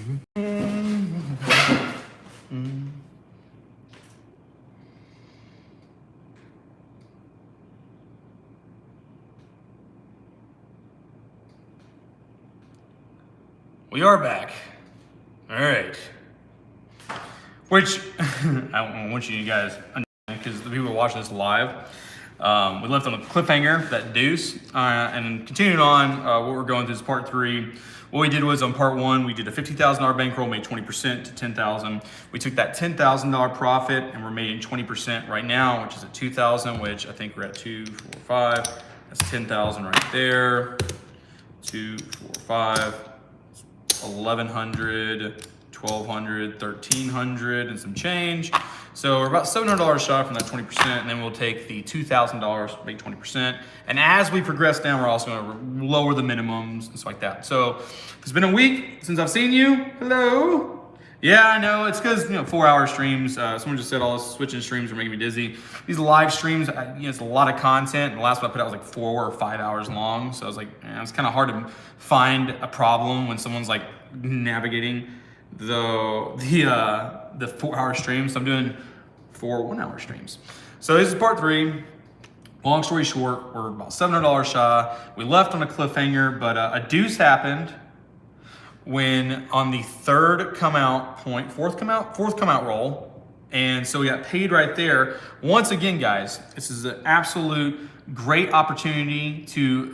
We are back. All right. Which I want you guys, because the people who are watching this live, we left on a cliffhanger, that deuce, and continuing on, what we're going through is part 3. What we did was on part 1, we did a $50,000 bankroll, made 20% to $10,000. We took that $10,000 profit and we're making 20% right now, which is at $2,000, which I think we're at 2, 4, 5. That's 10,000 right there. 2, 4, 5, 1,100, 1,200, 1,300, and some change. So we're about $700 shy from that 20%, and then we'll take the $2,000, make 20%. And as we progress down, we're also gonna lower the minimums and stuff like that. So it's been a week since I've seen you. Hello. Yeah, I know, it's because, 4-hour streams. Someone just said all the switching streams are making me dizzy. These live streams, it's a lot of content. And the last one I put out was like 4 or 5 hours long. So I was like, it's kind of hard to find a problem when someone's like navigating the 4-hour stream. So I'm doing 4 1-hour streams. So this is part 3. Long story short, we're about $700 shy. We left on a cliffhanger, but a deuce happened when on the fourth come out roll. And so we got paid right there. Once again, guys, this is an absolute great opportunity to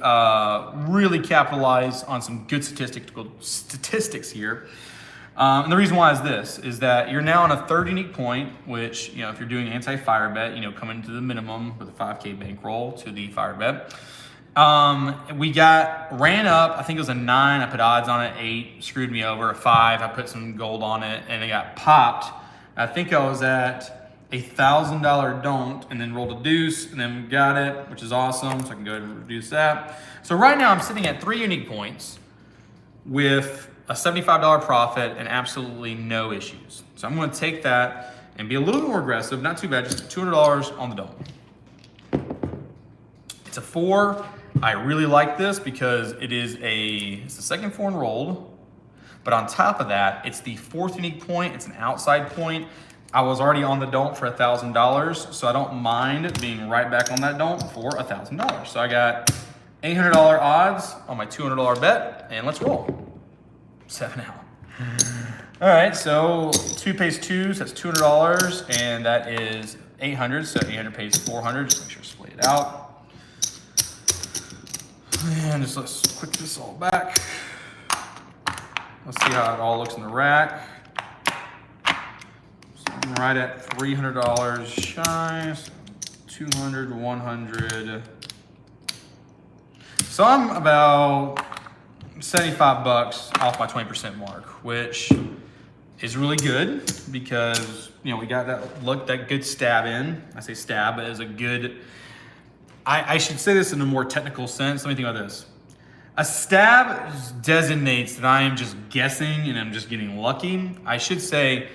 really capitalize on some good statistics here. And the reason why is that you're now on a 3rd unique point, which, if you're doing anti-fire bet, coming to the minimum with a 5K bankroll to the fire bet. We ran up, I think it was a 9, I put odds on it, 8, screwed me over, a 5, I put some gold on it, and it got popped. I think I was at $1,000 don't, and then rolled a deuce, and then got it, which is awesome, so I can go ahead and reduce that. So right now I'm sitting at 3 unique points with a $75 profit and absolutely no issues. So I'm gonna take that and be a little bit more aggressive, not too bad, just $200 on the don't. It's a 4. I really like this because it's the second 4 enrolled, but on top of that, it's the 4th unique point. It's an outside point. I was already on the don't for $1,000, so I don't mind being right back on that don't for $1,000. So I got $800 odds on my $200 bet, and let's roll. 7 out. All right, so 2 pays 2, so that's $200, and that is 800, so 800 pays 400. Just make sure to split it out. And just let's click this all back. Let's see how it all looks in the rack. So I'm right at $300 shy, so 200, 100. So I'm about $75 off my 20% mark, which is really good because, we got that good stab in. I say stab, but it is a good, I should say this in a more technical sense. Let me think about this. A stab designates that I am just guessing and I'm just getting lucky. I should say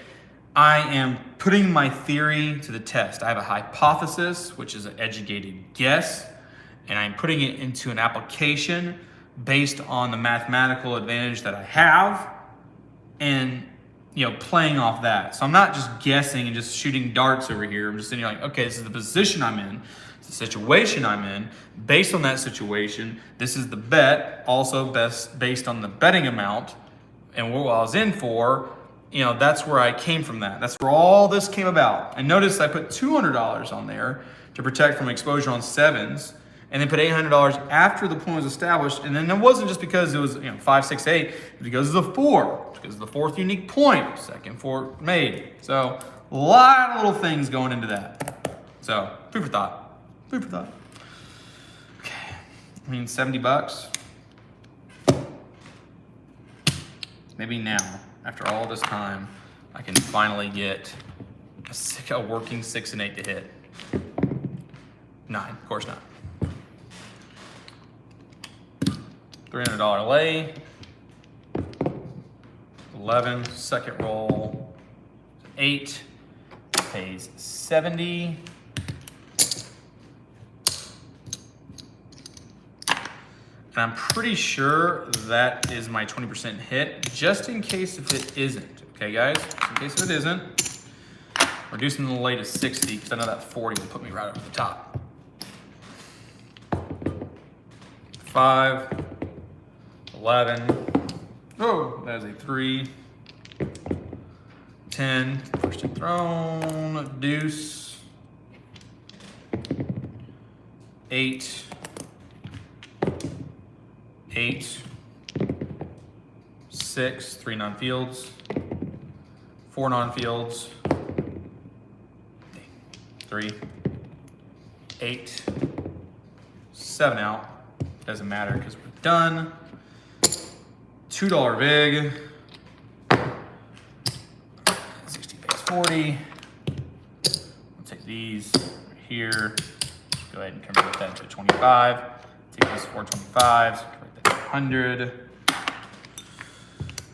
I am putting my theory to the test. I have a hypothesis, which is an educated guess, and I'm putting it into an application based on the mathematical advantage that I have and, playing off that. So I'm not just guessing and just shooting darts over here. I'm just sitting here like, okay, this is the position I'm in. The situation I'm in. Based on that situation, this is the bet, also based on the betting amount and what I was in for. That's where I came from that. That's where all this came about. And notice I put $200 on there to protect from exposure on 7s, and then put $800 after the point was established. And then it wasn't just because it was 5, 6, 8, it was because of the 4, because of the 4th unique point, second 4 made. So a lot of little things going into that. So food for thought. Food for thought. Okay, $70. Maybe now, after all this time, I can finally get a working 6 and 8 to hit. 9, of course not. $300 lay. 11, second roll. 8 pays 70. And I'm pretty sure that is my 20% hit, just in case if it isn't. Okay, guys, just in case if it isn't, reducing the lay to 60, because I know that 40 will put me right over the top. 5, 11, oh, that is a 3, 10, first and thrown, deuce, 8, 8, 6, 3 non-fields, 4 non-fields, 3, 8, 7 out. Doesn't matter because we're done. $2 vig. 60 base 40. We'll take these right here. Go ahead and convert that to 25. Take these 425s, convert that to 100.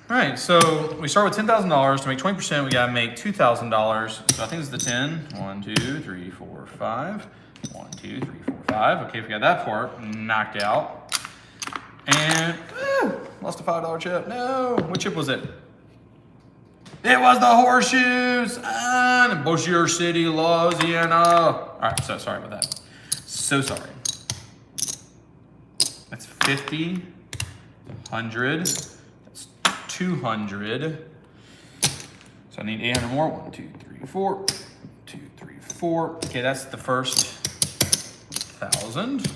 All right, so we start with $10,000. To make 20%, we gotta make $2,000. So I think it's the 10. 1, 2, 3, 4, 5. 1, 2, 3, 4, 5. Okay, we got that part knocked out. And lost a $5 chip. No, what chip was it? It was the horseshoes in Bossier City, Louisiana. All right, so sorry about that. So sorry. That's 50, 100, that's 200. So I need 800 more. 1, 2, 3, 4. 2, 3, 4. Okay, that's the first 1,000.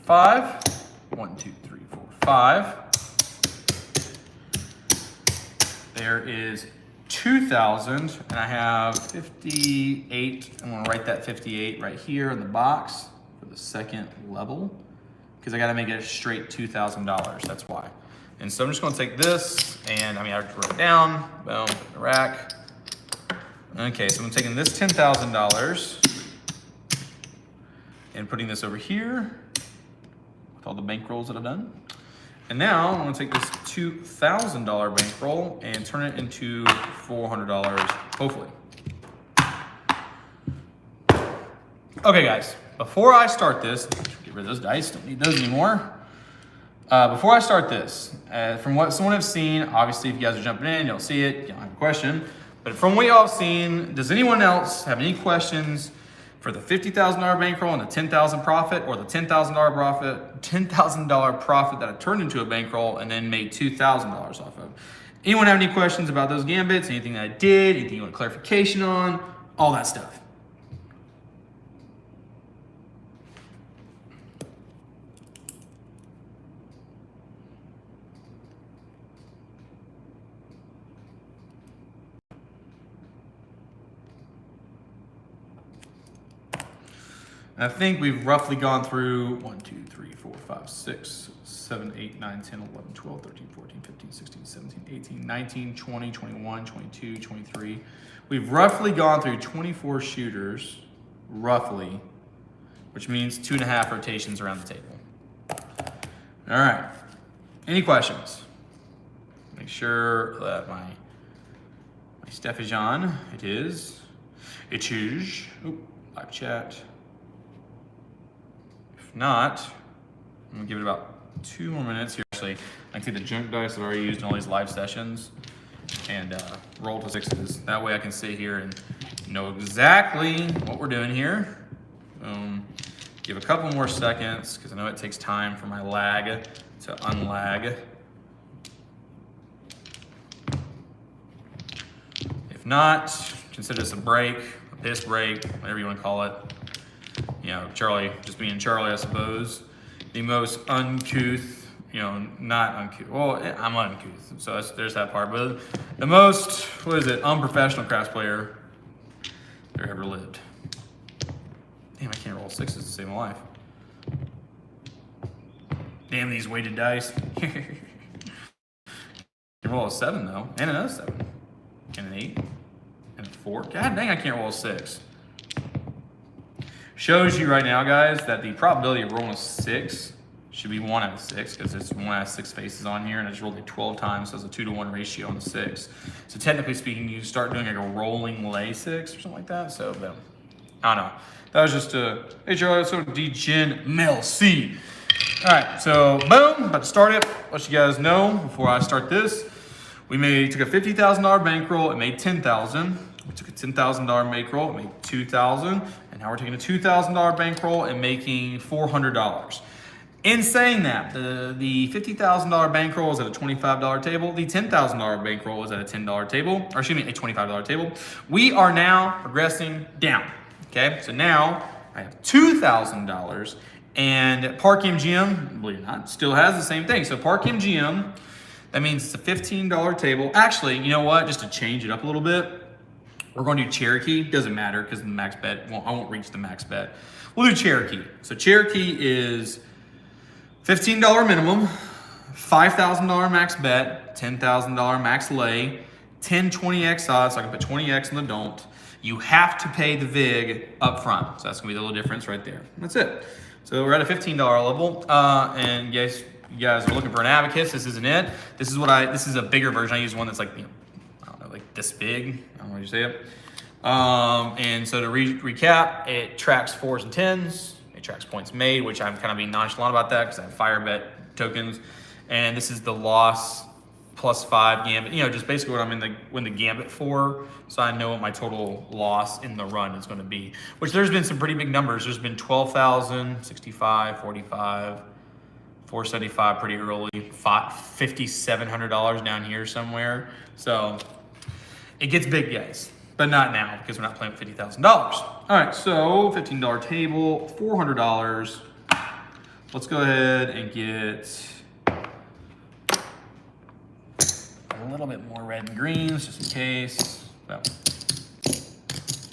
5. 1, 2, 3, 4, 5. There is 2,000, and I have 58. I'm gonna write that 58 right here in the box for the second level, because I gotta make it a straight $2,000, that's why. And so I'm just gonna take this, and I wrote it down, boom, put it in the rack. Okay, so I'm taking this $10,000 and putting this over here, all the bankrolls that I've done. And now I'm gonna take this $2,000 bankroll and turn it into $400, hopefully. Okay guys, before I start this, get rid of those dice, don't need those anymore. Before I start this, from what someone has seen, obviously if you guys are jumping in, you'll see it, you don't have a question. But from what y'all have seen, does anyone else have any questions for the $50,000 bankroll and the $10,000 profit, or the $10,000 profit that I turned into a bankroll and then made $2,000 off of? Anyone have any questions about those gambits? Anything that I did? Anything you want clarification on? All that stuff. I think we've roughly gone through 1, 2, 3, 4, 5, 6, 7, 8, 9, 10, 11, 12, 13, 14, 15, 16, 17, 18, 19, 20, 21, 22, 23. We've roughly gone through 24 shooters, roughly, which means 2.5 rotations around the table. All right, any questions? Make sure that my stuff is on. It is. Oop, live chat. If not, I'm gonna give it about 2 more minutes here. Actually, I can see the junk dice I've already used in all these live sessions and roll to 6s. That way I can sit here and know exactly what we're doing here. Give a couple more seconds, because I know it takes time for my lag to unlag. If not, consider this a break, a piss break, whatever you want to call it. You know, Charlie, just being Charlie, I suppose. The most uncouth, not uncouth. Well, I'm uncouth, so there's that part. But the most, unprofessional craps player there ever lived. Damn, I can't roll 6s to save my life. Damn these weighted dice. You can roll a 7 though, and another 7, and an 8, and a 4. God dang, I can't roll a 6. Shows you right now, guys, that the probability of rolling a 6 should be 1 out of 6 because there's 1 out of 6 faces on here, and I just rolled it 12 times, so it's a 2-to-1 ratio on the 6. So technically speaking, you start doing like a rolling lay 6 or something like that. So boom. I don't know. That was just a HRO, so DGen Mel C. All right, so boom, about to start it. Let you guys know before I start this, we took a $50,000 bankroll, it made $10,000. We took a $10,000 bankroll, it made $2,000, and now we're taking a $2,000 bankroll and making $400. In saying that, the $50,000 bankroll is at a $25 table. The $10,000 bankroll is at a $10 table, or excuse me, a $25 table. We are now progressing down. Okay, so now I have $2,000, and Park MGM, believe it or not, still has the same thing. So Park MGM, that means it's a $15 table. Actually, you know what? Just to change it up a little bit, we're going to do Cherokee. Doesn't matter because the max bet, I won't reach the max bet. We'll do Cherokee. So Cherokee is $15 minimum, $5,000 max bet, $10,000 max lay, 10 20x odds, so I can put 20x in the don't. You have to pay the VIG up front. So that's gonna be the little difference right there. That's it. So we're at a $15 level. And you guys are looking for an abacus. This isn't it. This is a bigger version. I use one that's like, I don't know, like this big. I don't know how you say it. And so to recap, it tracks 4s and 10s. It tracks points made, which I'm kind of being nonchalant about that because I have fire bet tokens. And this is the loss +5 gambit, just basically what I'm in the gambit for, so I know what my total loss in the run is going to be, which there's been some pretty big numbers. There's been 12,000, 65, 45, 475 pretty early, $5,700 down here somewhere. So it gets big, guys, but not now because we're not playing with $50,000. All right, so $15 table, $400. Let's go ahead and get a little bit more red and greens just in case. Well, I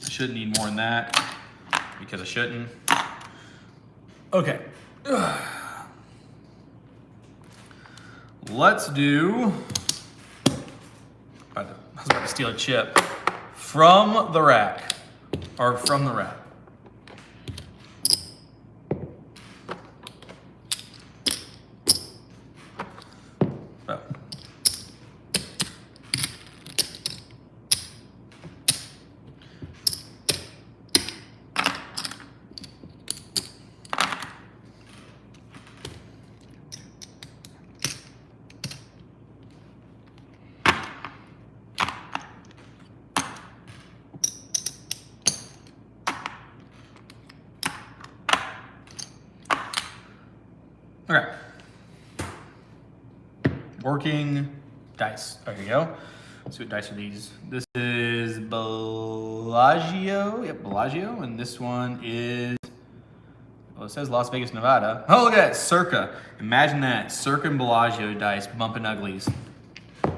shouldn't need more than that because I shouldn't. Okay. Let's do, I was about to steal a chip from the rack, or from the rack. Okay. Working dice. Oh, here you go. Let's see what dice are these. This is Bellagio. Yep, Bellagio. And this one is, well, it says Las Vegas, Nevada. Oh, look at that. Circa. Imagine that. Circa and Bellagio dice bumping uglies. Oh,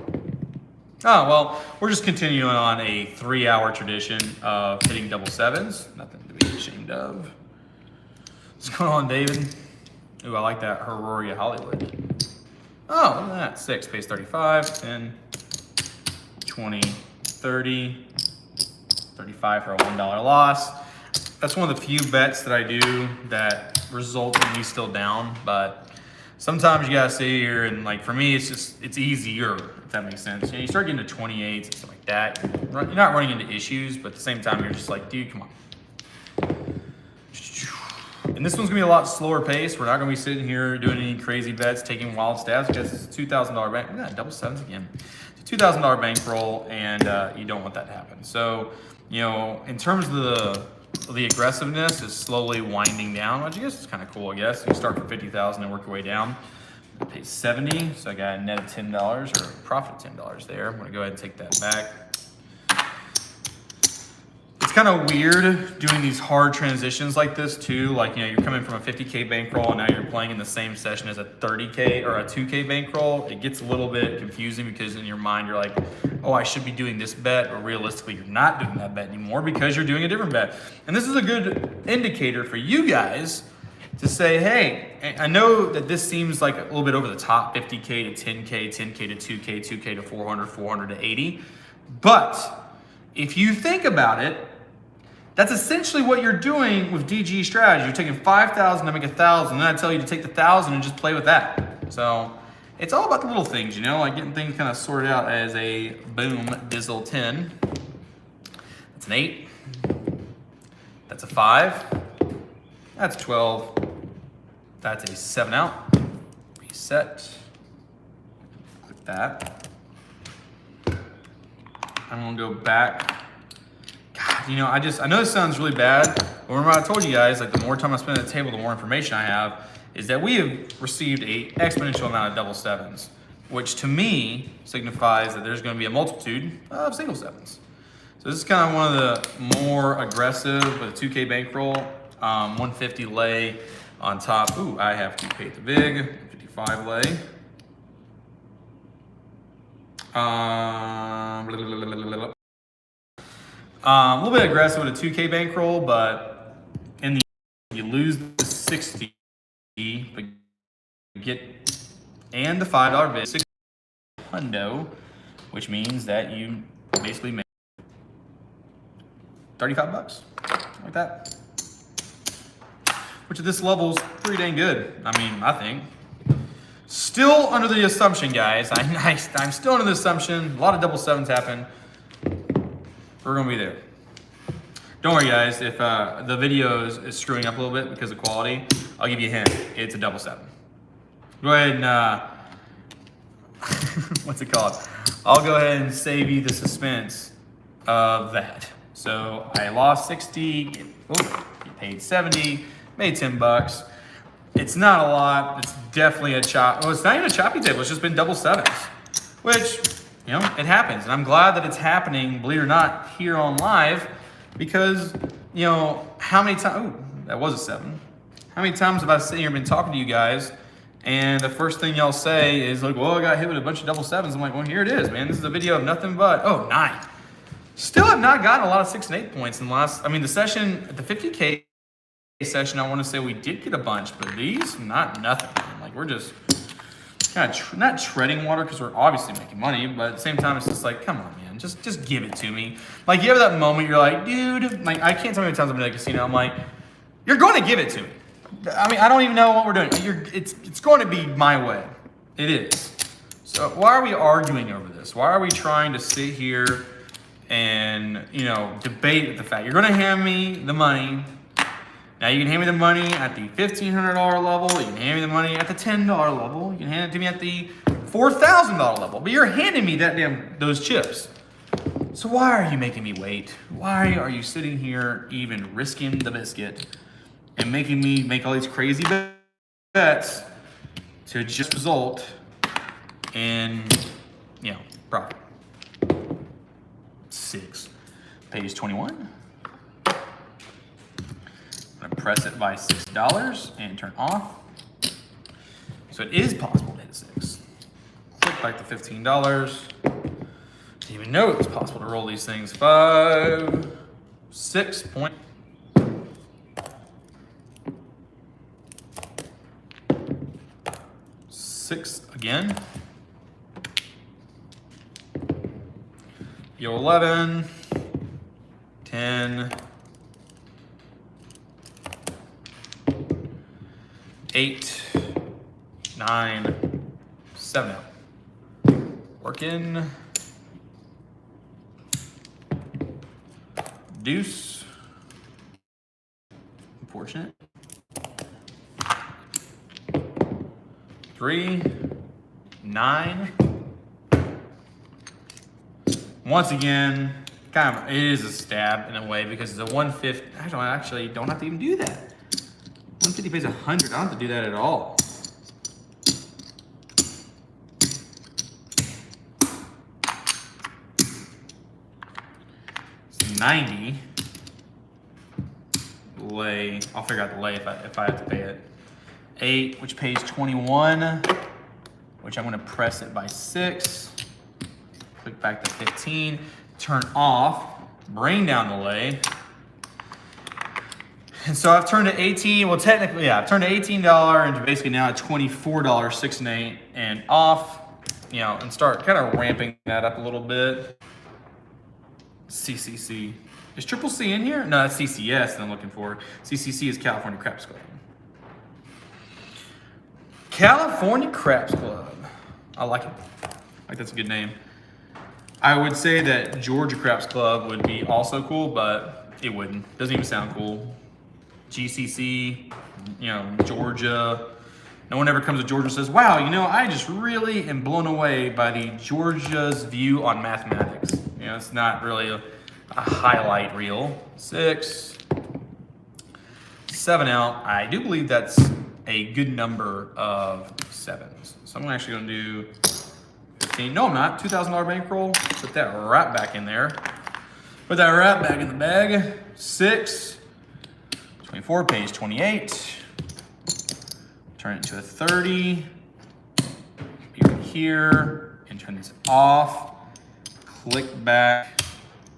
well, we're just continuing on a 3-hour tradition of hitting double sevens. Nothing to be ashamed of. What's going on, David? Ooh, I like that Aurora Hollywood. Oh, look at that. 6 pays 35, 10, 20, 30, 35 for a $1 loss. That's one of the few bets that I do that result in me still down, but sometimes you gotta sit here and, like, for me, it's easier, if that makes sense. You start getting to 28s and stuff like that. You're not running into issues, but at the same time, you're just like, dude, come on. And this one's gonna be a lot slower pace. We're not gonna be sitting here doing any crazy bets, taking wild stabs, because it's a $2,000 bank. Look at that, double sevens again. It's a $2,000 bankroll, and you don't want that to happen. So, in terms of the aggressiveness is slowly winding down, which I guess is kind of cool, I guess. You start from 50,000 and work your way down. It pays 70, so I got a net of $10, or a profit of $10 there. I'm gonna go ahead and take that back. It's kind of weird doing these hard transitions like this too. Like, you're coming from a 50K bankroll and now you're playing in the same session as a 30K or a 2K bankroll. It gets a little bit confusing because in your mind you're like, oh, I should be doing this bet, but realistically you're not doing that bet anymore because you're doing a different bet. And this is a good indicator for you guys to say, hey, I know that this seems like a little bit over the top, 50K to 10K, 10K to 2K, 2K to 400, 400 to 80. But if you think about it, That's essentially what you're doing with DGE strategy. You're taking 5,000 to make 1,000, then I tell you to take the 1,000 and just play with that. So it's all about the little things, you know, like getting things kind of sorted out as a boom dizzle 10. That's an 8. That's a 5. That's 12. That's a 7 out. Reset. Click that. I'm gonna go back. God, you know, I know this sounds really bad, but remember I told you guys, like the more time I spend at the table, the more information I have, is that we have received a exponential amount of double sevens, which to me signifies that there's gonna be a multitude of single sevens. So this is kind of one of the more aggressive with a 2K bankroll, 150 lay on top. Ooh, I have to pay the big, 55 lay. A little bit aggressive with a 2K bankroll, but in the you lose the 60, but get and the $5 bid, 6 hundo, which means that you basically make 35 bucks, like that. Which at this level is pretty dang good. I mean, I think. Still under the assumption, guys. I'm still under the assumption. A lot of double sevens happen. We're gonna be there. Don't worry, guys. If the video is screwing up a little bit because of quality, I'll give you a hint. It's a double seven. Go ahead and what's it called? I'll go ahead and save you the suspense of that. So I lost 60. Paid 70. Made 10 bucks. It's not a lot. It's definitely a chop. Well, it's not even a choppy table. It's just been double sevens, which, you know, it happens. And I'm glad that it's happening, believe it or not, here on live, because, you know, how many times, oh, that was a 7. How many times have I sitting here and been talking to you guys, and the first thing y'all say is like, well, I got hit with a bunch of double sevens. I'm like, well, here it is, man. This is a video of nothing but, 9. Still have not gotten a lot of 6 and 8 points in the last, I mean, the session, the 50K session, I want to say we did get a bunch, but these, nothing. Like, we're just kind of not treading water because we're obviously making money, but at the same time, it's just like, come on, man, just give it to me. Like, you have that moment, you're like, dude, like, I can't tell you how many times I've been at a casino, I'm like, you're going to give it to me. I mean, I don't even know what we're doing. It's going to be my way. It is. So why are we arguing over this? Why are we trying to sit here and, you know, debate the fact you're going to hand me the money? Now you can hand me the money at the $1,500 level. You can hand me the money at the $10 level. You can hand it to me at the $4,000 level. But you're handing me those chips. So why are you making me wait? Why are you sitting here even risking the biscuit and making me make all these crazy bets to just result in, you know, profit? 6. Page 21. I'm gonna press it by $6 and turn off. So it is possible to hit 6. Click back to $15. Didn't even know it was possible to roll these things. 5, 6 point. Six again. Yo, 11, 10. 8, 9, 7 out. Working. Deuce. Unfortunate. 3, 9. Once again, kind of, it is a stab in a way because it's a 150. I actually don't have to even do that. 150 pays 100. I don't have to do that at all. It's 90. Lay. I'll figure out the lay if I have to pay it. 8, which pays 21, which I'm going to press it by 6. Click back to 15. Turn off. Bring down the lay. And so I've turned to 18, well technically, yeah, I've turned to $18 into basically now a $24, 6 and 8, and off, you know, and start kind of ramping that up a little bit. CCC. Is Triple C in here? No, that's CCS that I'm looking for. CCC is California Craps Club. California Craps Club. I like it. Like that's a good name. I would say that Georgia Craps Club would be also cool, but it wouldn't. Doesn't even sound cool. GCC, you know, Georgia. No one ever comes to Georgia and says, wow, you know, I just really am blown away by the Georgia's view on mathematics. You know, it's not really a highlight reel. 6, 7 out. I do believe that's a good number of 7s. So I'm actually gonna do 15. No, I'm not. $2,000 bankroll. Put that right back in there. Put that right back in the bag. 6, 24, page 28. Turn it into a 30. Be right here and turn this off. Click back.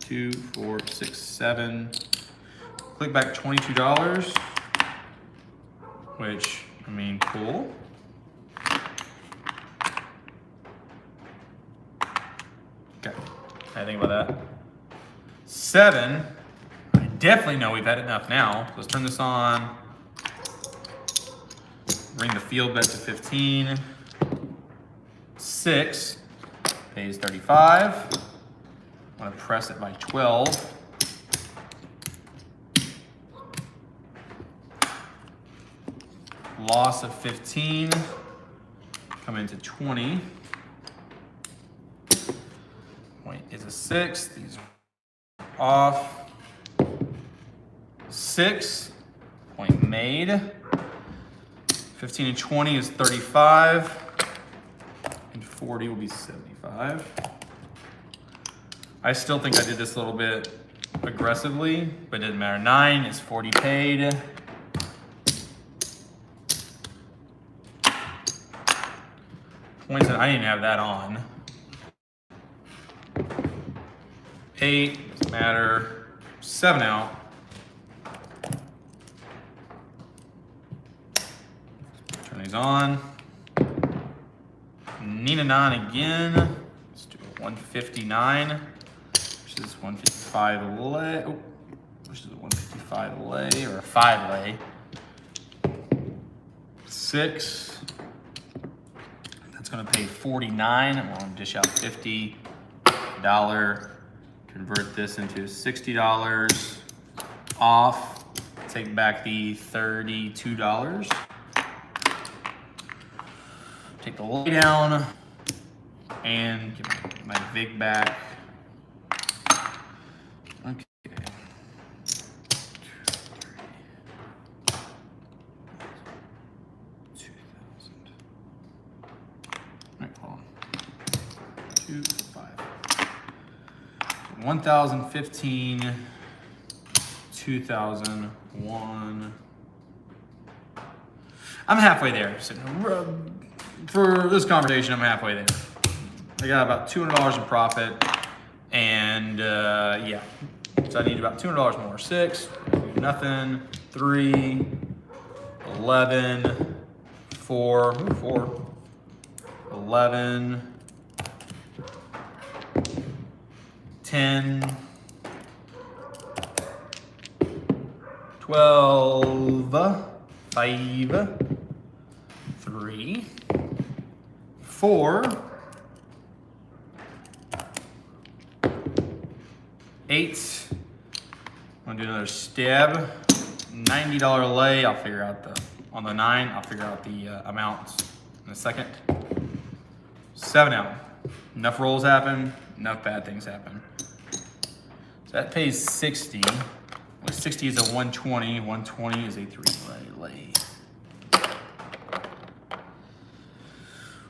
2, 4, 6, 7. Click back $22, which, I mean, cool. Okay, I think about that. 7, I definitely know we've had enough now. So let's turn this on. Bring the field bet to 15. 6, pays 35. I'm gonna press it by 12. Loss of 15, come into 20. Point is a 6, these are off. 6, point made. 15 and 20 is 35, and 40 will be 75. I still think I did this a little bit aggressively, but it didn't matter. 9 is 40 paid. Points that I didn't have that on. 8, doesn't matter. 7 out. Turn these on. Nina 9 again. Let's do a 159. Which is 155 lay. Oh, which is a 155 lay or a 5 lay. 6. That's gonna pay 49. I'm gonna dish out $50. Convert this into $60 off. Take back the $32. Take the lay down and give my VIG back. Okay. 2,000. All right, hold on. 2, 5. 1,015, 2,001. I'm halfway there. So for this conversation, I'm halfway there. I got about $200 in profit, and yeah, so I need about $200 more. 6, nothing. 3, 11, 4, 11, 10, 12, 5, 3, 4, 8. I'm gonna do another stab. $90 lay. I'll figure out on the 9. I'll figure out the amounts in a second. 7 out. Enough rolls happen. Enough bad things happen. So that pays 60. Well, 60 is a 120. 120 is a 3 lay.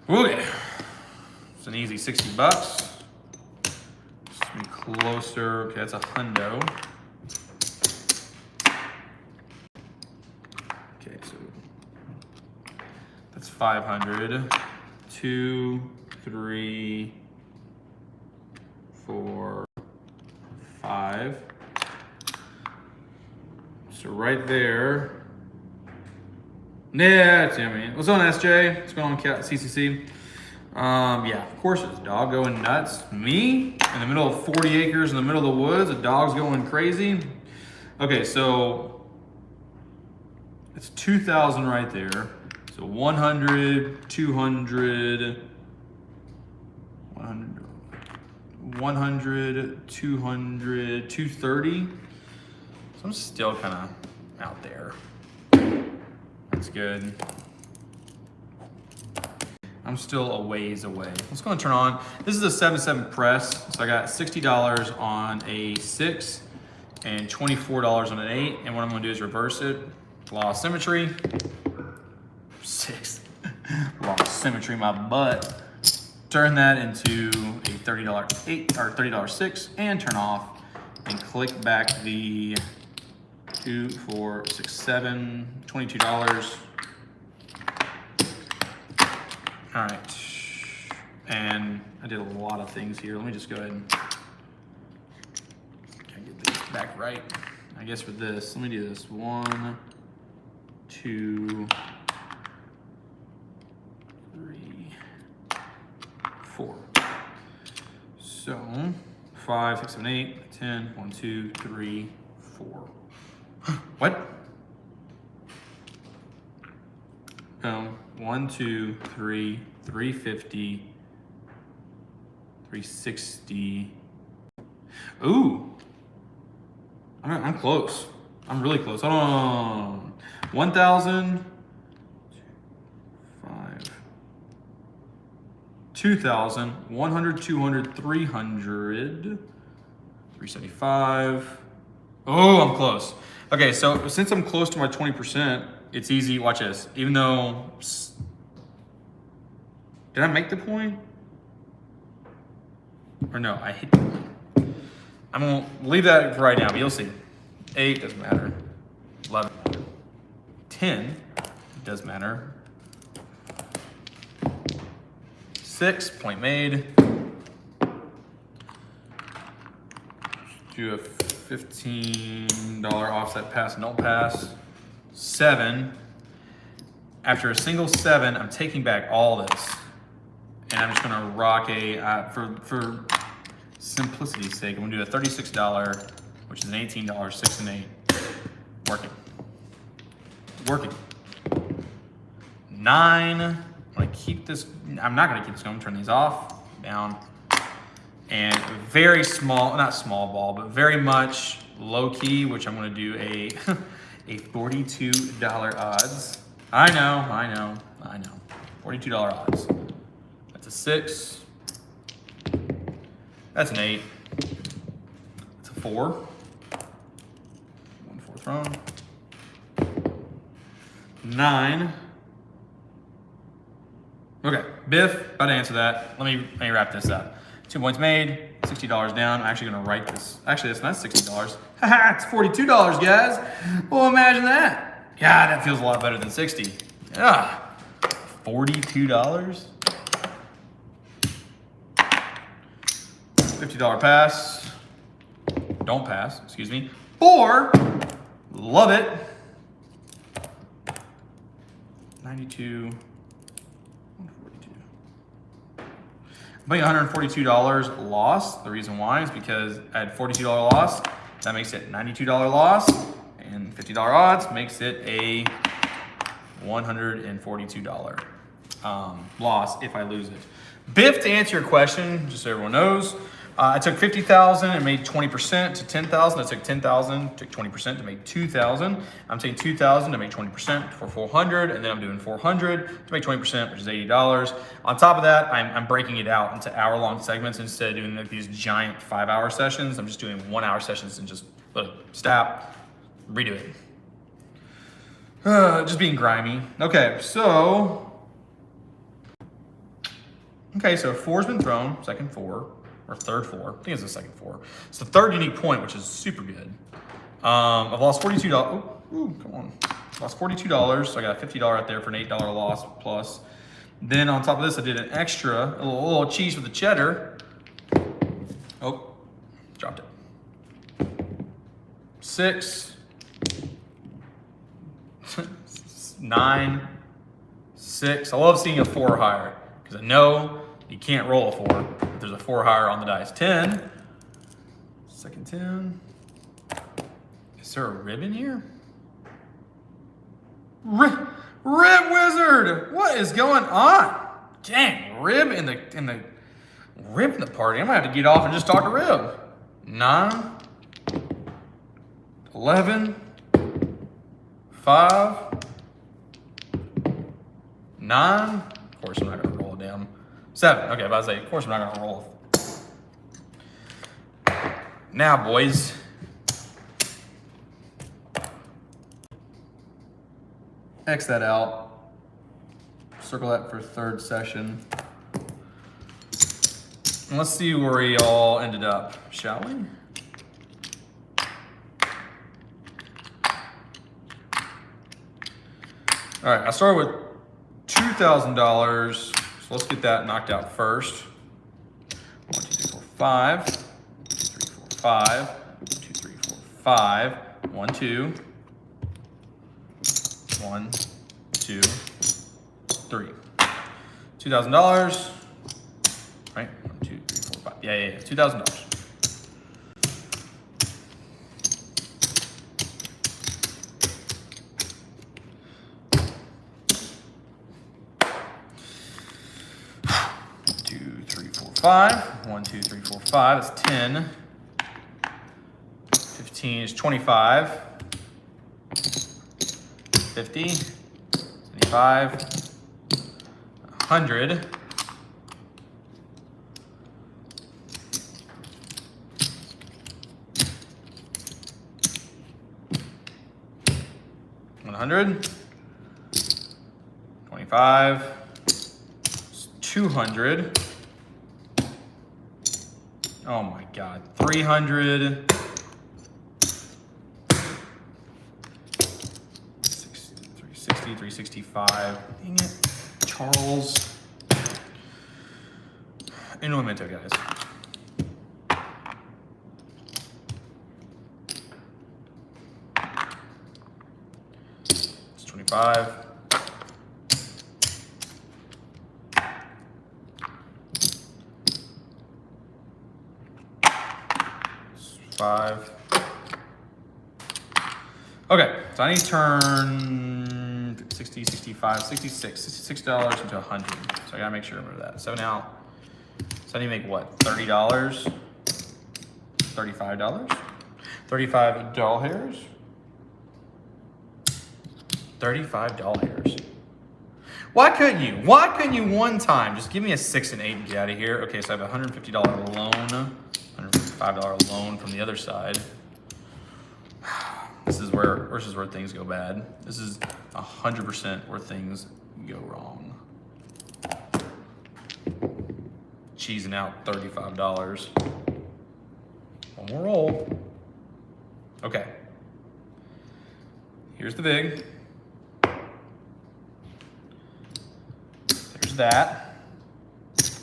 Okay. It's an easy $60. Just be closer. Okay, that's a hundo. Okay, so that's 500. 2, 3, 4, 5. So right there. Yeah, it's, I mean, what's going on, SJ? What's going on, CCC? Yeah, of course it's dog going nuts. Me in the middle of 40 acres in the middle of the woods, a dog's going crazy. Okay, so it's 2,000 right there. So 100, 200, 100, 200, 230. So I'm still kind of out there. That's good. I'm still a ways away. Let's go and turn on. This is a 7/7 press. So I got $60 on a 6 and $24 on an 8. And what I'm gonna do is reverse it. Law of symmetry. 6. Law of symmetry, my butt. Turn that into a $30 8 or $30 6 and turn off and click back the 2, 4, 6, 7, $22. All right, and I did a lot of things here. Let me just go ahead and get these back right. I guess for this, let me do this. 1, 2, 3, 4. So 5, 6, 7, 8, 10, 1, 2, 3, 4. What? 1, 2, 3, 350, 360. Ooh, I'm close. I'm really close. Hold on. 1,000, 5, 2,000, 100, 200, 300, 375. Oh, I'm close. Okay, so since I'm close to my 20%, it's easy. Watch this. Even though, did I make the point? Or no, I hit the point. I'm gonna leave that for right now, but you'll see. 8 doesn't matter. 11, 10 does matter. 6, point made. Do a $15 offset pass, no pass. 7. After a single 7, I'm taking back all this. And I'm just gonna rock a, for simplicity's sake, I'm gonna do a $36, which is an $18, 6 and 8. Working. Working. 9, I'm gonna keep this, I'm not gonna keep this going, turn these off, down. And very small, not small ball, but very much low key, which I'm gonna do a $42 odds. I know. $42 odds. That's a 6. That's an 8. That's a 4. 1 4 thrown. 9. Okay, Biff, about to answer that. Let me wrap this up. 2 points made, $60 down. I'm actually gonna write this. Actually, that's not $60. Haha, it's $42, guys. Well, imagine that. God, that feels a lot better than 60. Yeah, $42. $50 pass. Don't pass, excuse me. 4, love it. 92. I'm putting $142 loss. The reason why is because I had $42 loss. That makes it $92 loss, and $50 odds makes it a $142 loss if I lose it. Biff, to answer your question, just so everyone knows, I took 50,000 and made 20% to 10,000. I took 10,000, took 20% to make 2,000. I'm taking 2,000 to make 20% for 400, and then I'm doing 400 to make 20%, which is $80. On top of that, I'm breaking it out into hour-long segments instead of doing like these giant 5-hour sessions. I'm just doing 1-hour sessions and just stop, redo it. Just being grimy. Okay, so 4's been thrown, second 4. Or third 4, I think it's the second 4. It's the third unique point, which is super good. I've lost $42. Ooh, come on. Lost $42, so I got a $50 right there for an $8 loss plus. Then on top of this, I did an extra, a little cheese with the cheddar. Oh, dropped it. 6, 9, 6. I love seeing a 4 higher. because I know you can't roll a 4 if there's a 4 higher on the dice. 10. Second 10. Is there a rib in here? Rib wizard! What is going on? Dang, rib in the party. I'm gonna have to get off and just talk to Rib. 9, 11, 5, 9. Of course, I'm not gonna roll a damn 7. Okay, about to say, of course, I'm not gonna roll. Now, boys. X that out. Circle that for third session. And let's see where we all ended up, shall we? All right, I started with $2,000, so let's get that knocked out first. 1, 2, 3, 4, 5. 1, 2, 3, 4, 5. 1, 2, 3, 4, 5. 1, 2. 1, 2, 3. $2,000. Right? 1, 2, 3, 4, 5. Yeah. $2,000. Five. 1, 2, 3, 4, 5. That's 10. 15 is 25. 50. 75. 100. 100. 25. 200. Oh my God, 300. 360, 365. Dang it, Charles. Un momento, guys. It's 25. 5. Okay, so I need to turn 60, 65, 66, $66 into 100. So I gotta make sure I remember that. So now, so I need to make what? $30? $35? 35 doll hairs? 35 doll hairs. Why couldn't you? Why couldn't you one time just give me a 6 and 8 and get out of here? Okay, so I have a $150 loan. $155 loan from the other side. This is where things go bad. This is 100% where things go wrong. Cheesing out $35. One more roll. Okay. Here's the big. There's that.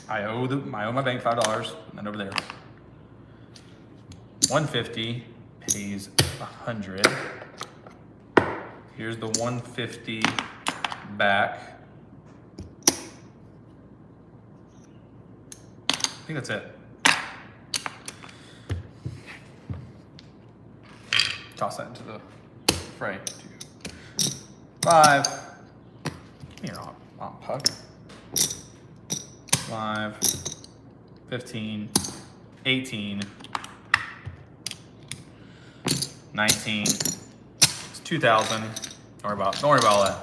I owe my bank $5. And then over there. 150 pays 100. Here's the 150 back. I think that's it. Toss that into the fray. 2, 5. Give me your Aunt Puck. 5, 15, 18. 19. It's 2,000. Don't worry about that.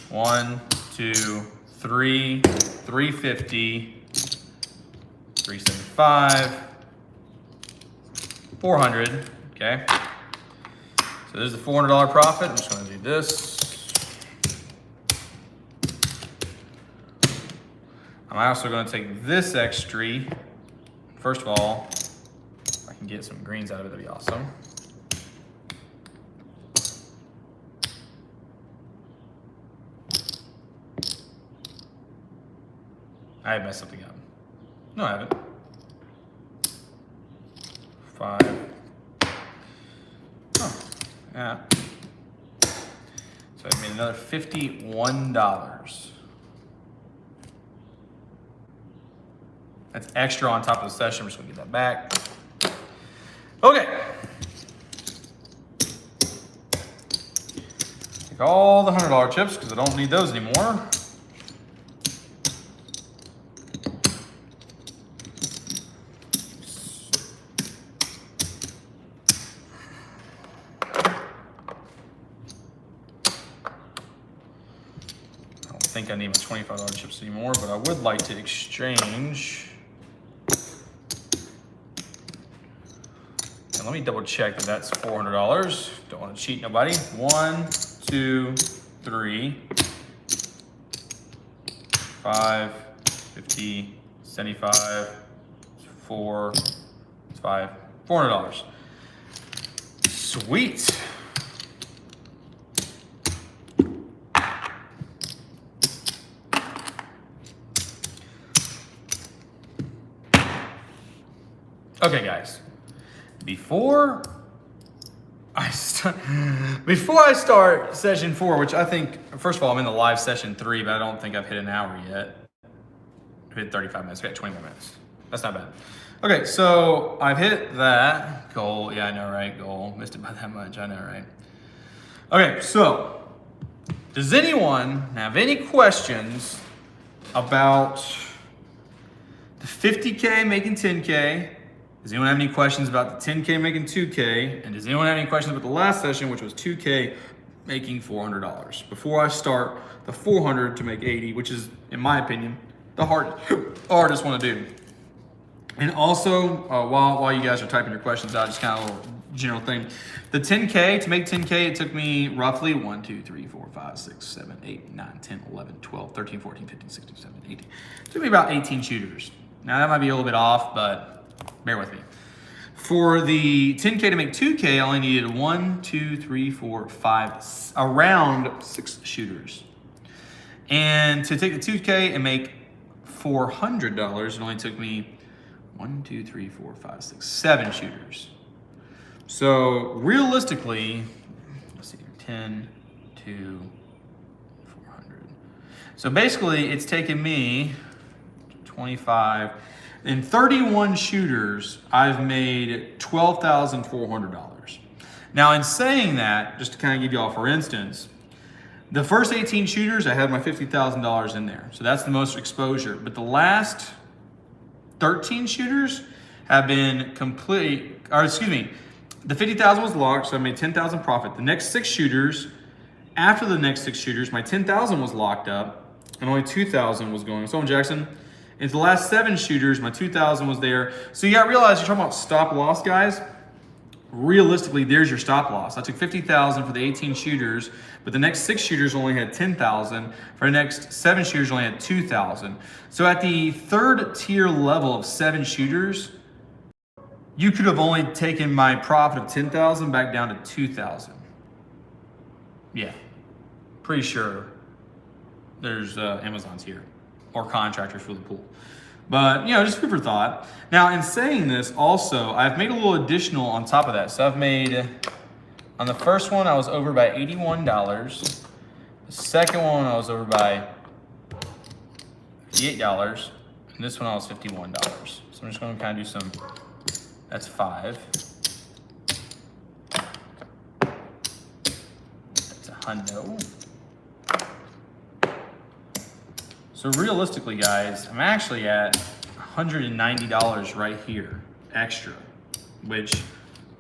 1, 2, 3, 350, 375, 400. Okay. So there's the $400 profit. I'm just going to do this. I'm also going to take this extra. First of all, if I can get some greens out of it, that'd be awesome. I messed something up. No, I haven't. 5. Oh, yeah. So I made another $51. That's extra on top of the session. We're just gonna get that back. Okay. Take all the $100 chips because I don't need those anymore. I don't think I need my $25 chips anymore, but I would like to exchange. And let me double check that that's $400. Don't want to cheat nobody. 1, 2, 3, 5, 50, 75, 4, 5, $400. Sweet. Okay, guys. Before I start session 4, which I think, first of all, I'm in the live session 3, but I don't think I've hit an hour yet. I've hit 35 minutes. I got 20 more minutes. That's not bad. Okay, so I've hit that goal. Yeah, I know, right? Goal. Missed it by that much. I know, right? Okay, so does anyone have any questions about the 50K making 10K? Does anyone have any questions about the 10K making 2K? And does anyone have any questions about the last session, which was 2K making $400? Before I start the 400 to make 80, which is, in my opinion, the hardest one to do. And also, while you guys are typing your questions out, just kind of a little general thing. The 10K, to make 10K, it took me roughly 1, 2, 3, 4, 5, 6, 7, 8, 9, 10, 11, 12, 13, 14, 15, 16, 17, 18. It took me about 18 shooters. Now that might be a little bit off, but bear with me. For the 10K to make 2K, I only needed 1, 2, 3, 4, 5, around 6 shooters. And to take the 2K and make $400, it only took me 1, 2, 3, 4, 5, 6, 7 shooters. So realistically, let's see here, 10 to 400. So basically, it's taken me 25. In 31 shooters, I've made $12,400. Now, in saying that, just to kind of give you all, for instance, the first 18 shooters, I had my $50,000 in there. So that's the most exposure. But the last 13 shooters have been complete, or excuse me, the 50,000 was locked, so I made 10,000 profit. The next 6 shooters, after the next 6 shooters, my 10,000 was locked up, and only 2,000 was going. So, Jackson, into the last 7 shooters, my 2,000 was there. So you gotta realize, you're talking about stop loss, guys. Realistically, there's your stop loss. I took 50,000 for the 18 shooters, but the next 6 shooters only had 10,000. For the next 7 shooters, only had 2,000. So at the 3rd tier level of 7 shooters, you could have only taken my profit of 10,000 back down to 2,000. Yeah, pretty sure there's Amazon's here, or contractors for the pool. But, you know, just food for thought. Now, in saying this, also, I've made a little additional on top of that. So I've made, on the first one, I was over by $81. The second one, I was over by $58. And this one, I was $51. So I'm just going to kind of do some, that's 5. That's a hundo. So realistically, guys, I'm actually at $190 right here, extra, which, I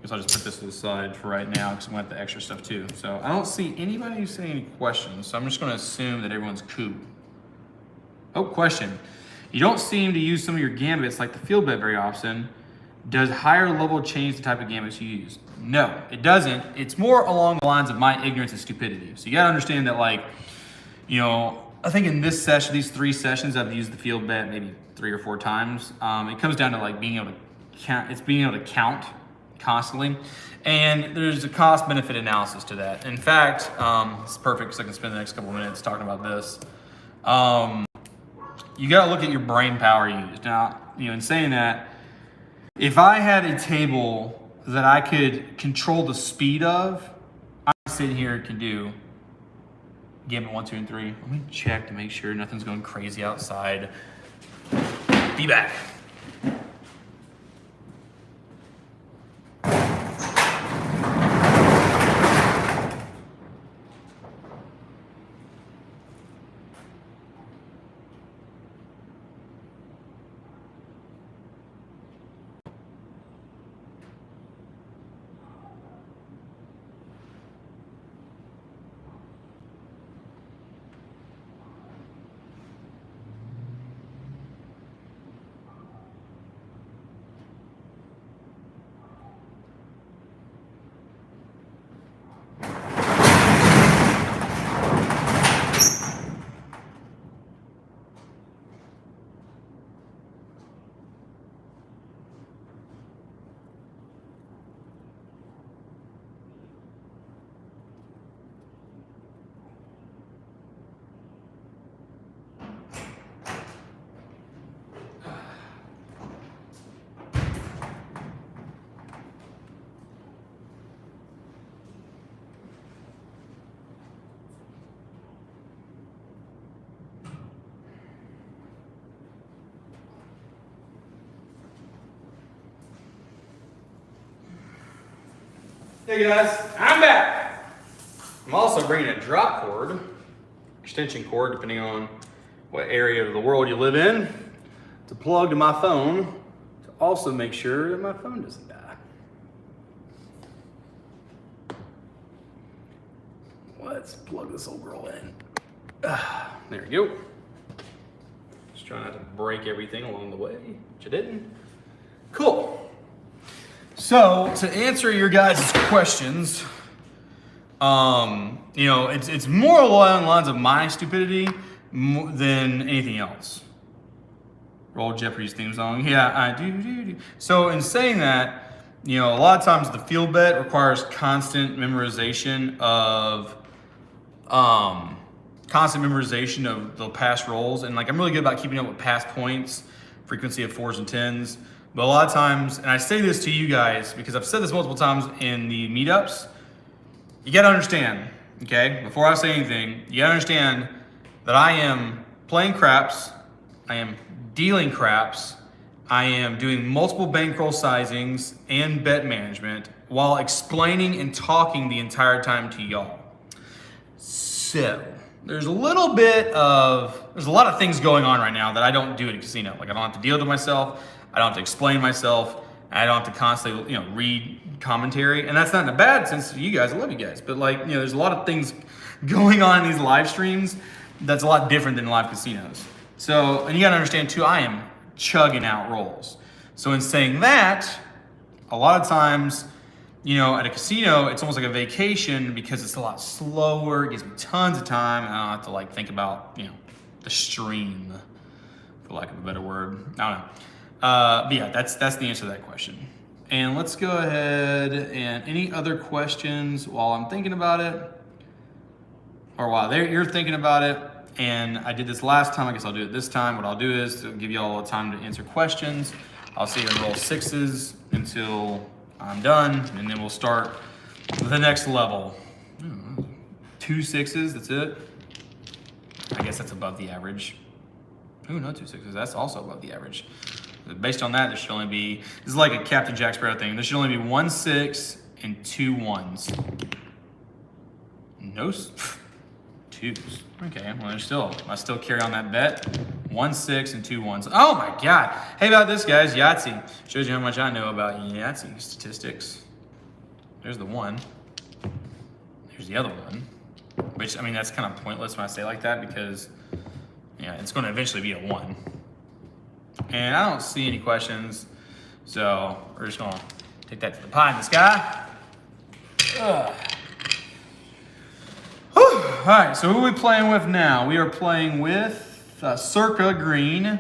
guess I'll just put this to the side for right now because I'm gonna have the extra stuff too. So I don't see anybody who's saying any questions, so I'm just gonna assume that everyone's cool. Oh, question. You don't seem to use some of your gambits like the field bet very often. Does higher level change the type of gambits you use? No, it doesn't. It's more along the lines of my ignorance and stupidity. So you gotta understand that, like, you know, I think in this session, these 3 sessions, I've used the field bet maybe 3 or 4 times. It comes down to like being able to count. It's being able to count constantly, and there's a cost-benefit analysis to that. In fact, it's perfect because I can spend the next couple of minutes talking about this. You got to look at your brain power used. Now, you know, in saying that, if I had a table that I could control the speed of, I could sit here and can do gambit 1, 2, and 3. Let me check to make sure nothing's going crazy outside. Be back. Hey guys, I'm back. I'm also bringing a drop cord, extension cord, depending on what area of the world you live in, to plug to my phone to also make sure that my phone doesn't die. Let's plug this old girl in. There we go. Just trying not to break everything along the way, which I didn't. Cool. So to answer your guys' questions, it's more along the lines of my stupidity than anything else. Roll Jeopardy's theme song. Yeah, I do. So in saying that, a lot of times the field bet requires constant memorization of the past rolls, and I'm really good about keeping up with past points, frequency of 4s and 10s. But a lot of times, and I say this to you guys because I've said this multiple times in the meetups, you gotta understand, okay? Before I say anything, you gotta understand that I am playing craps, I am dealing craps, I am doing multiple bankroll sizings and bet management while explaining and talking the entire time to y'all. So, there's a lot of things going on right now that I don't do at a casino. I don't have to deal with myself, I don't have to explain myself, I don't have to constantly, read commentary. And that's not in a bad sense to you guys, I love you guys. But there's a lot of things going on in these live streams that's a lot different than live casinos. So, and you gotta understand too, I am chugging out rolls. So in saying that, a lot of times, at a casino, it's almost like a vacation because it's a lot slower. It gives me tons of time. And I don't have to think about, the stream, for lack of a better word. I don't know. But yeah, that's the answer to that question. And let's go ahead and any other questions while I'm thinking about it, or while you're thinking about it. And I did this last time, I guess I'll do it this time. What I'll do is to give you all the time to answer questions. I'll see you roll 6s until I'm done, and then we'll start the next level. 2 6s, that's it. I guess that's above the average. Ooh, no 2 6s, that's also above the average. Based on that, there should only be, this is like a Captain Jack Sparrow thing. There should only be 1 6 and 2 1s. No, 2s. Okay, well, I still carry on that bet. 1 6 and 2 1s. Oh my God. Hey, about this, guys, Yahtzee. Shows you how much I know about Yahtzee statistics. There's the 1. There's the other one. Which, that's kind of pointless when I say it like that because, it's going to eventually be a 1. And I don't see any questions, so we're just going to take that to the pie in the sky. All right, so who are we playing with now? We are playing with Circa Green.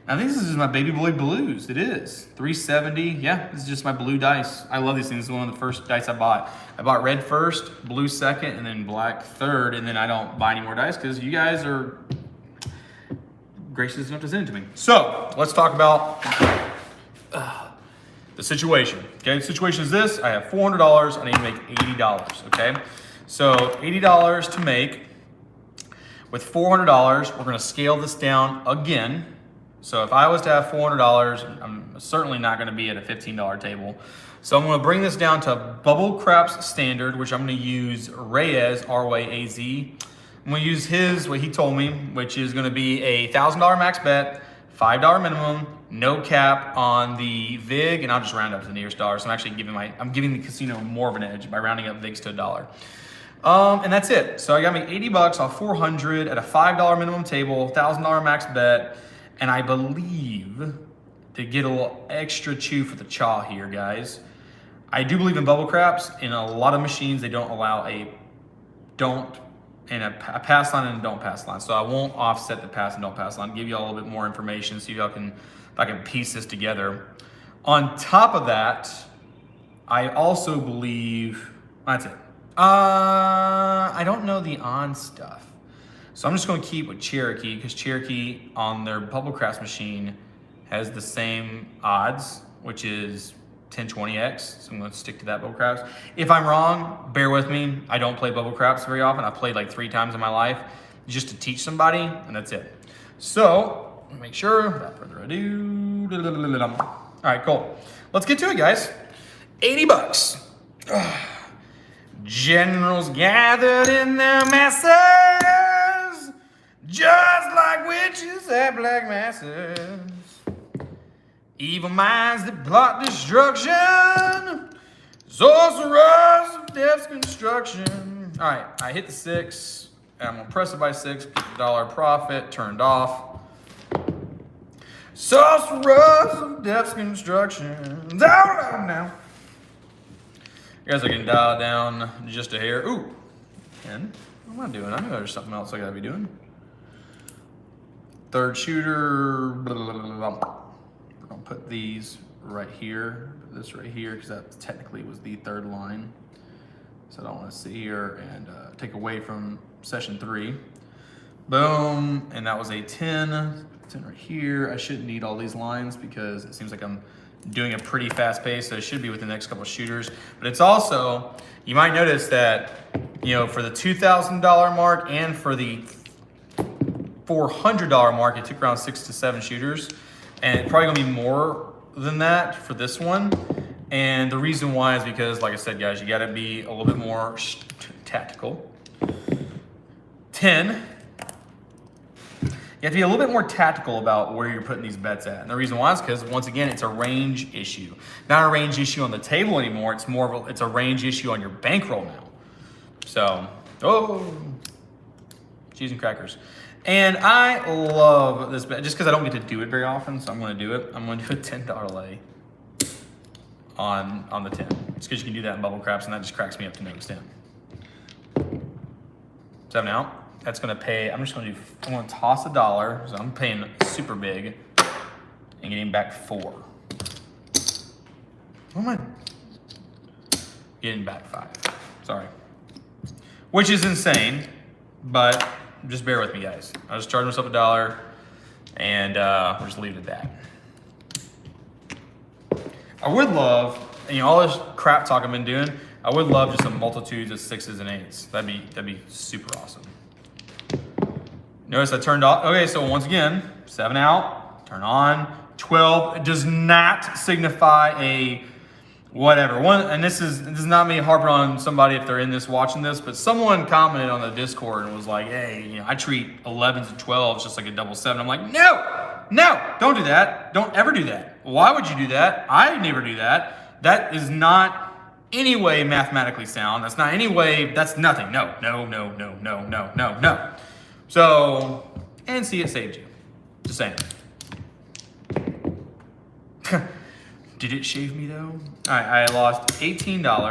I think this is my Baby Boy Blues. It is 370. Yeah, this is just my blue dice. I love these things. This is one of the first dice I bought. I bought red first, blue second, and then black third, and then I don't buy any more dice because you guys are gracious enough to send it to me. So let's talk about the situation. Okay, the situation is this. I have $400. I need to make $80. Okay, so $80 to make. With $400, we're going to scale this down again. So if I was to have $400, I'm certainly not going to be at a $15 table. So I'm going to bring this down to Bubble Craps Standard, which I'm going to use Reyes, R-Y-A-Z. I'm going to use what he told me, which is going to be a $1,000 max bet, $5 minimum, no cap on the VIG, and I'll just round up to the nearest dollar. So I'm actually giving the casino more of an edge by rounding up VIGs to $1. And that's it. So I got me $80 off 400 at a $5 minimum table, $1,000 max bet, and I believe to get a little extra chew for the chaw here, guys, I do believe in bubble craps. In a lot of machines, they don't allow a pass line and a don't pass line. So I won't offset the pass and don't pass line. Give you all a little bit more information so y'all if I can piece this together. On top of that, I also believe, that's it. I don't know the on stuff. So I'm just going to keep with Cherokee because Cherokee on their bubble craps machine has the same odds, which is 1020x. So I'm going to stick to that bubble craps. If I'm wrong, bear with me. I don't play bubble craps very often. I've played like 3 times in my life just to teach somebody, and that's it. So make sure, without further ado. All right, cool. Let's get to it, guys. $80. Generals gathered in their masses, just like witches at black masses. Evil minds that plot destruction, sorcerers of death's construction. All right, I hit the 6, and I'm gonna press it by 6, get the dollar profit turned off. Sorcerers of death's construction. Down now. You guys are getting dialed down just a hair. Ooh, 10. What am I doing? I know there's something else I gotta be doing. Third shooter. Blah, blah, blah, blah. We're gonna put these right here. Put this right here because that technically was the third line. So I don't want to sit here and take away from session 3. Boom, and that was a 10. 10 right here. I shouldn't need all these lines because it seems like I'm doing a pretty fast pace, so it should be within the next couple of shooters. But it's also, you might notice that, you know, for the $2,000 mark and for the $400 mark, it took around 6 to 7 shooters, and it's probably gonna be more than that for this one. And the reason why is because, like I said, guys, you gotta be a little bit more tactical. 10. You have to be a little bit more tactical about where you're putting these bets at. And the reason why is because, once again, it's a range issue. Not a range issue on the table anymore. It's more of it's a range issue on your bankroll now. So, oh, cheese and crackers. And I love this bet just because I don't get to do it very often, so I'm going to do it. I'm going to do a $10 lay on the 10. It's because you can do that in bubble craps, and that just cracks me up to no extent. 7 out. That's gonna pay, I'm gonna toss $1, so I'm paying super big and getting back 4. What am I? Getting back 5, sorry. Which is insane, but just bear with me, guys. I just charged myself $1 and we'll just leave it at that. I would love, you know, all this crap talk I've been doing, I would love just a multitudes of 6s and 8s. That'd be super awesome. Notice I turned off. Okay, so once again, 7 out, turn on. 12, it does not signify a whatever. And this is not me harping on somebody if they're in this watching this, but someone commented on the Discord and was like, hey, you know, I treat 11s and 12s just like a double 7. I'm like, no, don't do that. Don't ever do that. Why would you do that? I never do that. That is not any way mathematically sound. That's not any way, that's nothing. No. So, and see, it saved you. Just saying. Did it shave me though? All right, I lost $18. Now,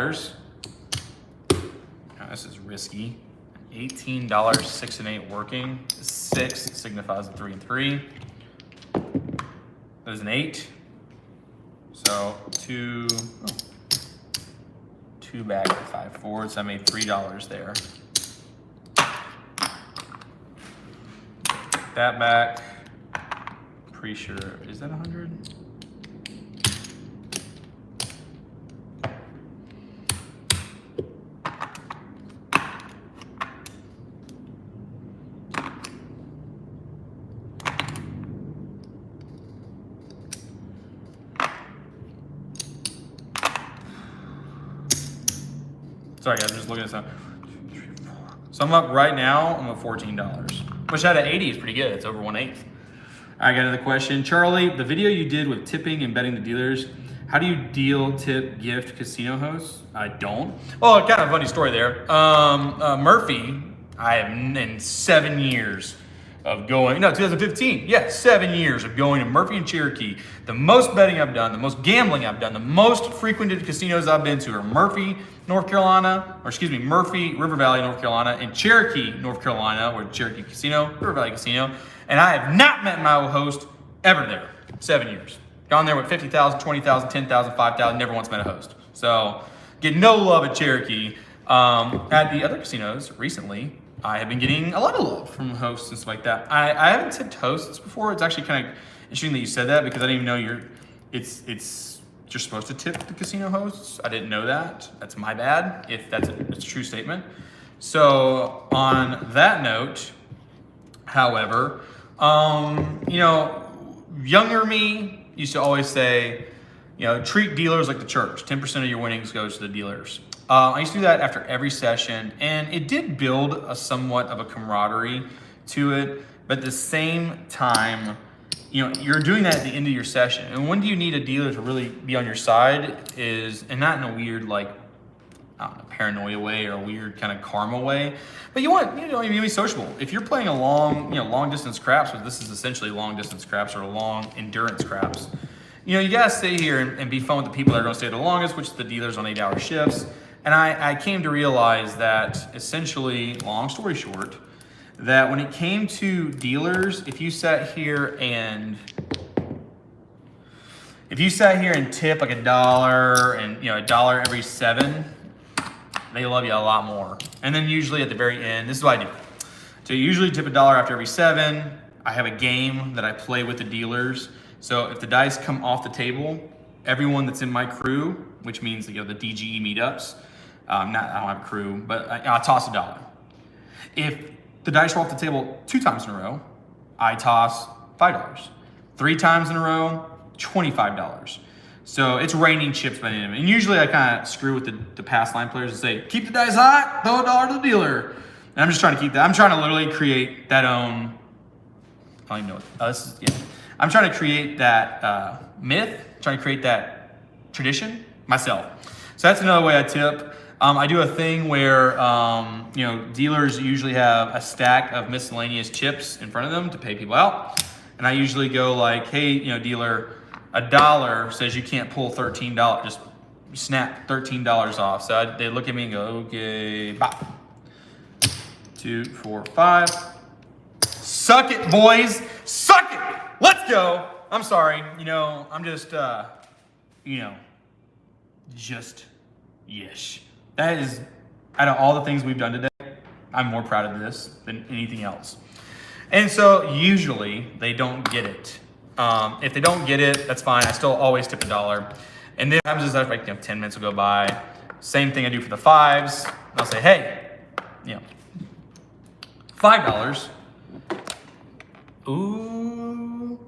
this is risky. $18, 6 and 8 working. 6 signifies a 3 and 3. There's an 8. So 2 back to 5 forward. So I made $3 there. That back, pretty sure, is that 100? Sorry guys, I'm just looking at this up. So I'm up right now, I'm at $14. Which out of 80 is pretty good. It's over 1/8. I got another question. Charlie, the video you did with tipping and betting the dealers, how do you deal, tip, gift casino hosts? I don't. Oh, kind of a funny story there. Murphy, I have in 7 years of going, no, 2015. Yeah, 7 years of going to Murphy and Cherokee. The most betting I've done, the most gambling I've done, the most frequented casinos I've been to are Murphy, North Carolina, or excuse me, Murphy, River Valley, North Carolina, and Cherokee, North Carolina, or Cherokee Casino, River Valley Casino. And I have not met my host ever there. 7 years. Gone there with 50,000, 20,000, 10,000, 5,000, never once met a host. So get no love at Cherokee. At the other casinos recently, I have been getting a lot of love from hosts and stuff like that. I haven't tipped hosts before. It's actually kind of interesting that you said that because I didn't even know you're supposed to tip the casino hosts. I didn't know that. That's my bad if it's a true statement. So on that note, however, you know, younger me used to always say, you know, treat dealers like the church. 10% of your winnings goes to the dealers. I used to do that after every session, and it did build a somewhat of a camaraderie to it. But at the same time, you know, you're doing that at the end of your session. And when do you need a dealer to really be on your side is, and not in a weird, like, I don't know, paranoia way or a weird kind of karma way, but you want, you know, you be sociable. If you're playing a long, you know, long distance craps, which this is essentially long distance craps or long endurance craps, you know, you gotta stay here and be fun with the people that are gonna stay the longest, which is the dealers on 8-hour shifts. And I came to realize that essentially, long story short, that when it came to dealers, if you sat here and tip like $1 and, you know, $1 every 7, they love you a lot more. And then usually at the very end, this is what I do. So you usually tip $1 after every 7. I have a game that I play with the dealers. So if the dice come off the table, everyone that's in my crew, which means, you know, the DGE meetups, I don't have a crew, but I toss $1. If the dice roll off the table 2 times in a row, I toss $5. 3 times in a row, $25. So it's raining chips by the end of it. And usually I kind of screw with the pass line players and say, keep the dice hot, throw $1 to the dealer. And I'm just trying to keep that. I'm trying to literally create that own, I don't even know what, I'm trying to create that myth, trying to create that tradition myself. So that's another way I tip. I do a thing where, you know, dealers usually have a stack of miscellaneous chips in front of them to pay people out. And I usually go like, hey, you know, dealer, $1 says you can't pull $13. Just snap $13 off. So they look at me and go, okay, bop. 2, 4, 5. Suck it, boys. Suck it. Let's go. I'm sorry. You know, I'm just, you know, just yish. That is, out of all the things we've done today, I'm more proud of this than anything else. And so usually they don't get it. If they don't get it, that's fine. I still always tip $1. And then what happens is that like, you know, 10 minutes will go by. Same thing I do for the 5s. And I'll say, hey, you know, $5. Ooh,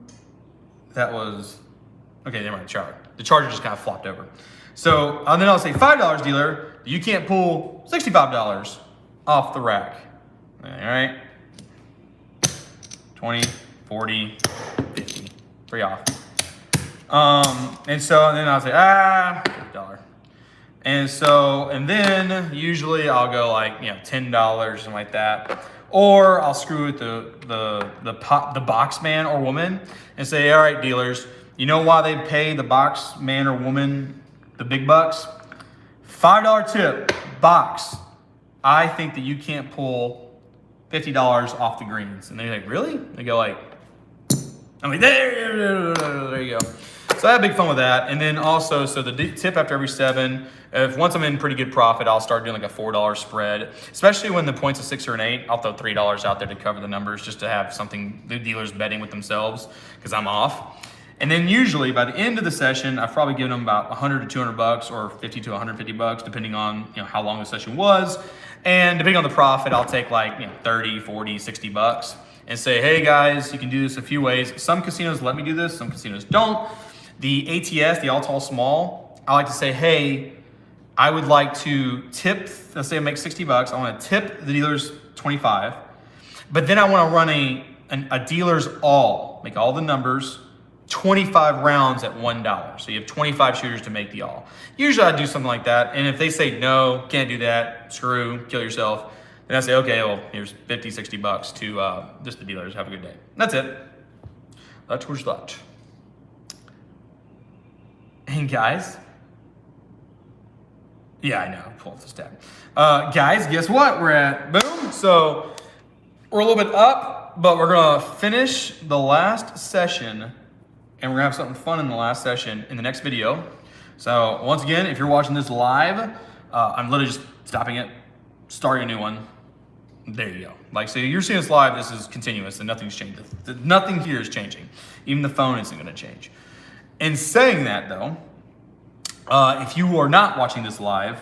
that was, okay, never mind, the charger just kind of flopped over. So then I'll say, $5 dealer, you can't pull $65 off the rack. All right, 20, 40, 50, 3 off. And so then I'll say, $50. And then usually I'll go like, you know, $10, something like that. Or I'll screw with the box man or woman and say, all right, dealers, you know why they pay the box man or woman the big bucks? $5 tip, box. I think that you can't pull $50 off the greens. And they're like, really? They go like, I'm like, there you go. So I have big fun with that. And then also, so the tip after every 7, if once I'm in pretty good profit, I'll start doing like a $4 spread, especially when the point's a 6 or an 8. I'll throw $3 out there to cover the numbers just to have something the dealers betting with themselves because I'm off. And then usually by the end of the session, I've probably given them about 100 to $200 or 50 to 150 bucks, depending on, you know, how long the session was. And depending on the profit, I'll take like, you know, 30, 40, 60 bucks and say, hey guys, you can do this a few ways. Some casinos let me do this, some casinos don't. The ATS, the all tall small, I like to say, hey, I would like to tip, let's say I make 60 bucks. I want to tip the dealers 25, but then I want to run a dealers all, make all the numbers, 25 rounds at $1. So you have 25 shooters to make the all. Usually I do something like that. And if they say, no, can't do that, screw, kill yourself, then I say, okay, well, here's 50, 60 bucks to just the dealers. Have a good day. That's it. That was that. And guys, yeah, I know, pull up this tab. Guys, guess what? We're at, boom. So we're a little bit up, but we're gonna finish the last session and we're gonna have something fun in the last session in the next video. So once again, if you're watching this live, I'm literally just stopping it, starting a new one. There you go. Like, so you're seeing this live, this is continuous and nothing's changed. Nothing here is changing. Even the phone isn't gonna change. In saying that though, if you are not watching this live,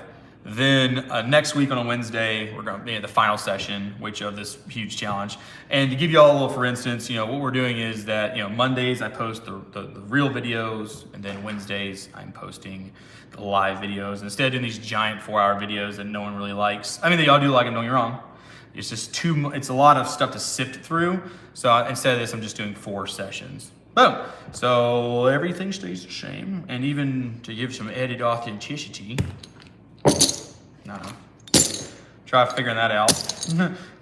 Then next week on a Wednesday, we're going to be at the final session, which of this huge challenge. And to give you all a little, for instance, what we're doing is that, Mondays I post the real videos, and then Wednesdays I'm posting the live videos. Instead of doing these giant 4-hour videos that no one really likes. I mean, they all do like them, don't get me wrong. It's just it's a lot of stuff to sift through. So instead of this, I'm just doing 4 sessions. Boom. So everything stays the same. And even to give some added authenticity, I don't know, try figuring that out.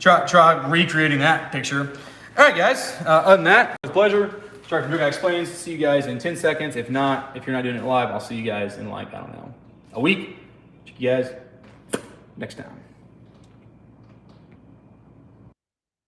try recreating that picture. All right, guys. Other than that, it's a pleasure. Start from Drew Guy Explains. See you guys in 10 seconds. If not, if you're not doing it live, I'll see you guys in a week. Check you guys next time.